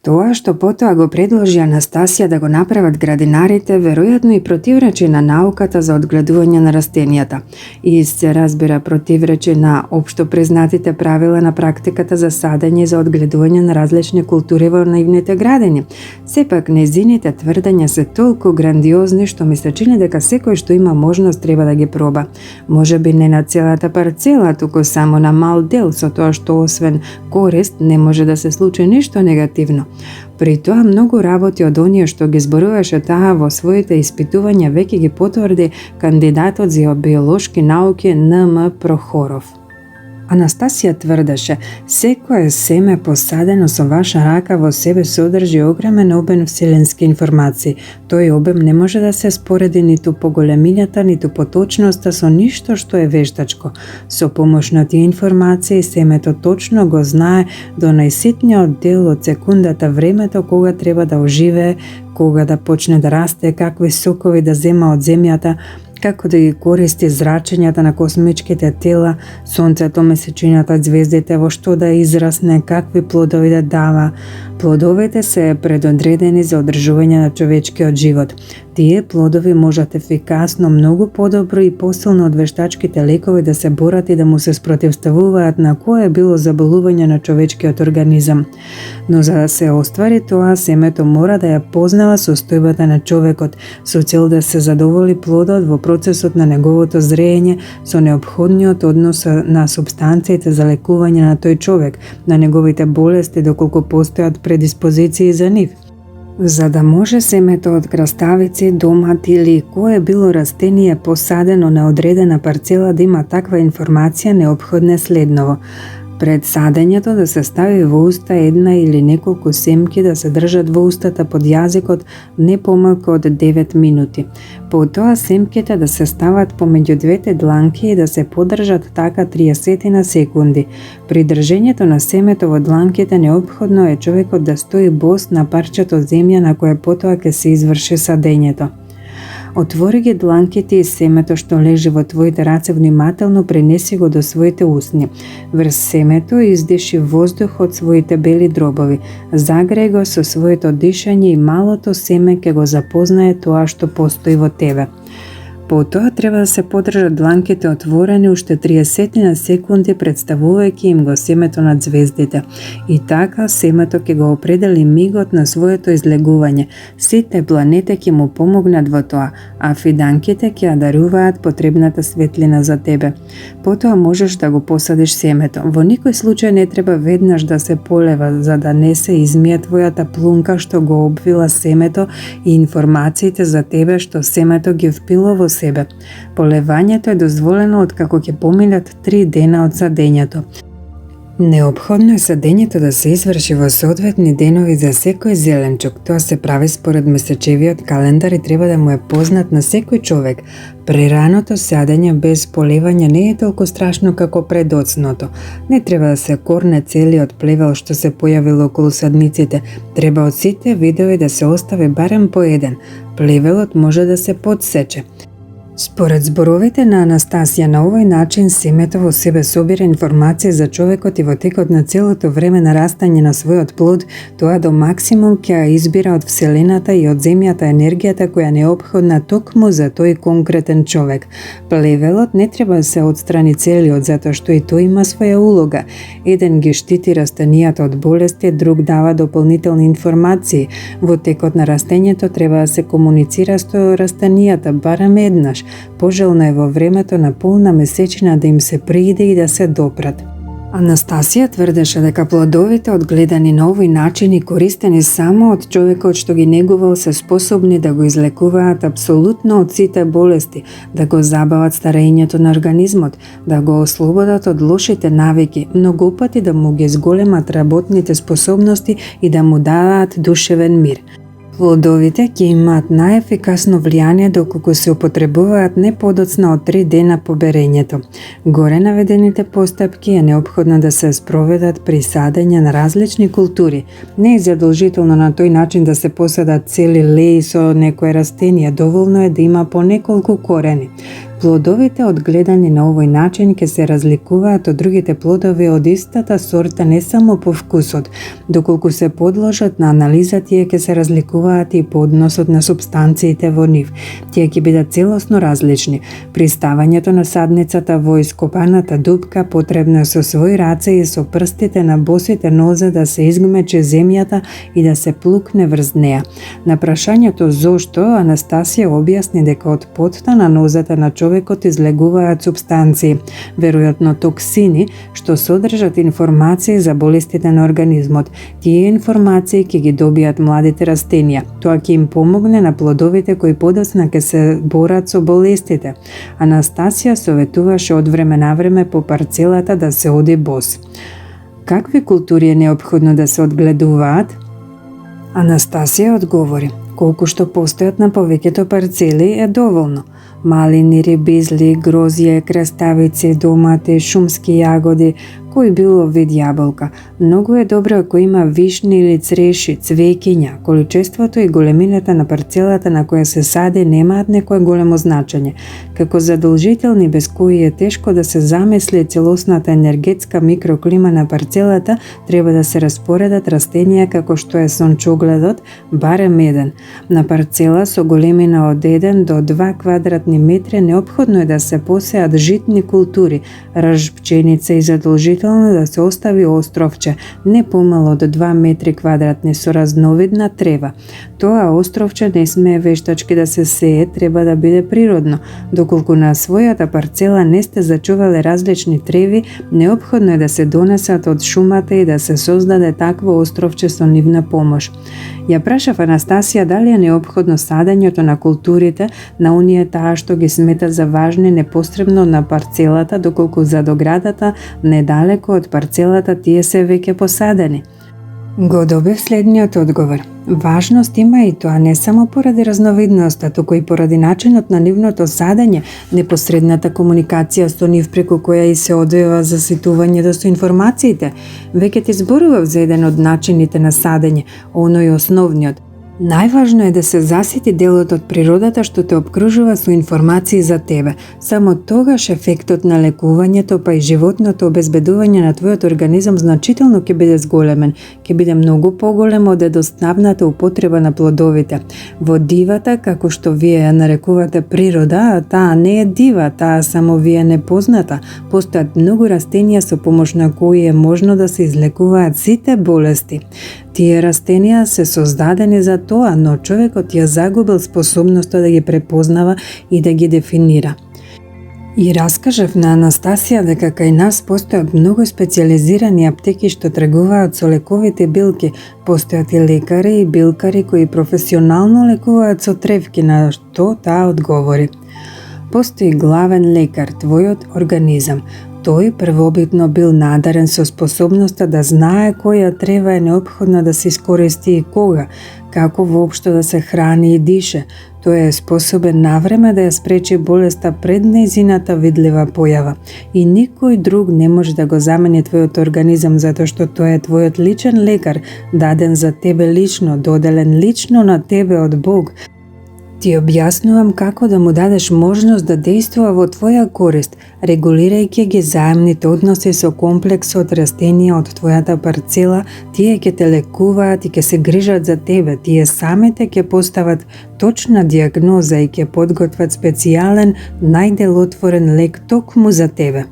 Тоа што потоа го предложи Анастасија да го направат градинарите, веројатно и противречи на науката за одгледување на растенијата и се разбира противречи на општо признатите правила на практиката за садење и за одгледување на различни култури во нивните градини. Сепак, незините тврдења се толку грандиозни што ми се чини дека секој што има можност треба да ги проба. Можеби не на целата парцела, туку само на мал дел, со тоа што освен корист не може да се случи ништо негативно. При тоа многу работи од оние што ги зборуваше таа во своите испитувања веќе ги потврди кандидатот за биолошки науки Н.М. Прохоров. Анастасија тврдеше, секое семе посадено со ваша рака во себе содржи огромен обем вселенски информации. Тој обем не може да се спореди ниту по големината, ниту по точноста со ништо што е вештачко. Со помош на тие информации семето точно го знае до најситниот дел од секундата времето кога треба да оживее, кога да почне да расте, какви сокови да зема од земјата, како да ги користи зрачењата на космичките тела, сонцето, месечината, звездите, во што да израсне, какви плодови да дава. Плодовите се предодредени за одржување на човечкиот живот. Тие плодови можат ефикасно, многу подобро и посилно од вештачките лекови да се борат и да му се спротивставуваат на кое било заболување на човечкиот организам. Но за да се оствари тоа, семето мора да ја познава состојбата на човекот, со цел да се задоволи плодот во процесот на неговото зреење со неопходниот однос на субстанциите за лекување на тој човек, на неговите болести доколку постојат предиспозиции за нив. За да може семето од краставици, домат или кое било растение посадено на одредена парцела да има таква информација, неопходно е следново. Пред садењето да се стави во уста една или неколку семки да се држат во устата под јазикот не помалку од 9 минути. Потоа семките да се стават помеѓу двете дланки и да се подржат така 30 на секунди. При држењето на семето во дланките неопходно е човекот да стои бос на парчето земја на кое потоа ќе се изврши садењето. Отвори ги дланките и семето што лежи во твоите раце внимателно пренеси го до своите усни. Врз семето издиши воздух од своите бели дробови. Загреј го со своето дишање и малото семе ќе го запознае тоа што постои во тебе. Потоа треба да се подржат дланките отворени уште 30 на секунди, представувајќи им го семето над звездите. И така семето ќе го определи мигот на своето излегување. Сите планети ќе му помогнат во тоа, а фиданките ќе ја даруваат потребната светлина за тебе. Потоа можеш да го посадиш семето. Во никој случај не треба веднаш да се полева, за да не се измие твојата плунка што го обвила семето и информациите за тебе што семето ги впило во себе. Полевањето е дозволено откако ќе поминат 3 дена од садењето. Неопходно е садењето да се изврши во соодветни денови за секој зеленчук. Тоа се прави според месечевиот календар и треба да му е познат на секој човек. Прераното садење без поливање не е толку страшно како предоцното. Не треба да се корне целиот плевел што се појавил околу садниците. Треба од сите видови да се остави барем по еден. Плевелот може да се подсече. Според зборовите на Анастасија, на овој начин семето во себе собира информација за човекот и во текот на целото време на растање на својот плод, тоа до максимум ќе ја избира од вселената и од земјата енергијата која е неопходна токму за тој конкретен човек. Плевелот не треба да се отстрани целиот, затоа што и тој има своја улога. Еден ги штити растенијата од болести, друг дава дополнителни информации. Во текот на растењето треба да се комуницира со растенијата барем еднаш. Пожелно е во времето на полна месечина да им се прииде и да се допрат. Анастасија тврдеше дека плодовите одгледани на овој начин и користени само од човекот што ги негувал се способни да го излекуваат апсолутно од сите болести, да го забават старењето на организмот, да го ослободат од лошите навики, многу пати да му ги зголемат работните способности и да му дадат душевен мир. Плодовите ќе имаат најефикасно влијание доколку се употребуваат не подоцна од 3 дена по берењето. Горе наведените постапки е неопходно да се спроведат при садење на различни култури. Не е задолжително на тој начин да се посадат цели леи со некое растение, доволно е да има по неколку корени. Плодовите одгледани на овој начин ќе се разликуваат од другите плодови од истата сорта не само по вкусот, доколку се подложат на анализа, тие ќе се разликуваат и по односот на супстанциите во нив. Тие ќе бидат целосно различни. При ставањето на садницата во ископаната дупка потребно е со свој раце и со прстите на босите нозе да се изгмече земјата и да се плукне врз неа. На прашањето зошто, Анастасија објасни дека од потта на нозете на човекот излегуваат супстанции, веројатно токсини, што содржат информации за болестите на организмот. Тие информации ќе ги добијат младите растенија. Тоа ќе им помогне на плодовите кои подоцна ќе се борат со болестите. Анастасија советуваше од време на време по парцелата да се оди бос. Какви култури е неопходно да се одгледуваат? Анастасија одговори: колку што постојат на повеќето парцели е доволно. Малини, рибизли, грозје, краставици, домати, шумски јагоди, кој било вид јаболка. Многу е добро ако има вишни или цреши, цвеќиња. Количеството и големината на парцелата на која се сади немаат некое големо значење. Како задолжителни без кои е тешко да се замисли целосната енергетска микроклима на парцелата, треба да се распоредат растенија како што е сончогледот, барем еден. На парцела со големина од 1 до 2 квадратни метри неопходно е да се посеат житни култури, рж, пченица и задолжително да се остави островче, не помало од 2 метри квадратни со разновидна трева. Тоа островче не смее вештачки да се сее, треба да биде природно. Доколку на својата парцела не сте зачувале различни треви, неопходно е да се донесат од шумата и да се создаде такво островче со нивна помош. Ја прашав Анастасија дали е неопходно садењето на културите на оние таа што ги смета за важни непосредно на парцелата, доколку за доградата недалеко од парцелата тие се веќе посадени. Го добив следниот одговор. Важност има и тоа не само поради разновидноста, туку и поради начинот на нивното садење, непосредната комуникација со нив преку која и се одвива заситувањето со информациите. Веќе ти зборував за еден од начините на садење, оној основниот. Најважно е да се засити делот од природата што те обкружува со информации за тебе. Само тогаш ефектот на лекувањето па и животното обезбедување на твојот организам значително ќе биде зголемен, ќе биде многу поголем од едноставната употреба на плодовите. Во дивата, како што вие ја нарекувате природа, таа не е дива, таа само ви е непозната. Постојат многу растенија со помош на кои е можно да се излекуваат сите болести. Тие растенија се создадени за тоа, но човекот ја загубил способноста да ги препознава и да ги дефинира. И раскажав на Анастасија дека кај нас постојат многу специјализирани аптеки што тргуваат со лековите билки, постојат и лекари и билкари кои професионално лекуваат со тревки, на што таа одговори: постои главен лекар, твојот организам. Тој првобитно бил надарен со способноста да знае која трева е неопходна да се искористи и кога, како воопшто да се храни и дише. Тој е способен навреме да ја спречи болеста пред нејзината видлива појава. И никој друг не може да го замени твојот организам, затоа што тој е твојот личен лекар, даден за тебе лично, доделен лично на тебе од Бог. Ти објаснувам како да му дадеш можност да действува во твоја корист, регулирајќи ги заемните односи со комплекс од растенија од твојата парцела. Тие ќе те лекуваат и ќе се грижат за тебе. Тие самите ќе постават точна дијагноза и ќе подготват специјален, најделотворен лек токму за тебе.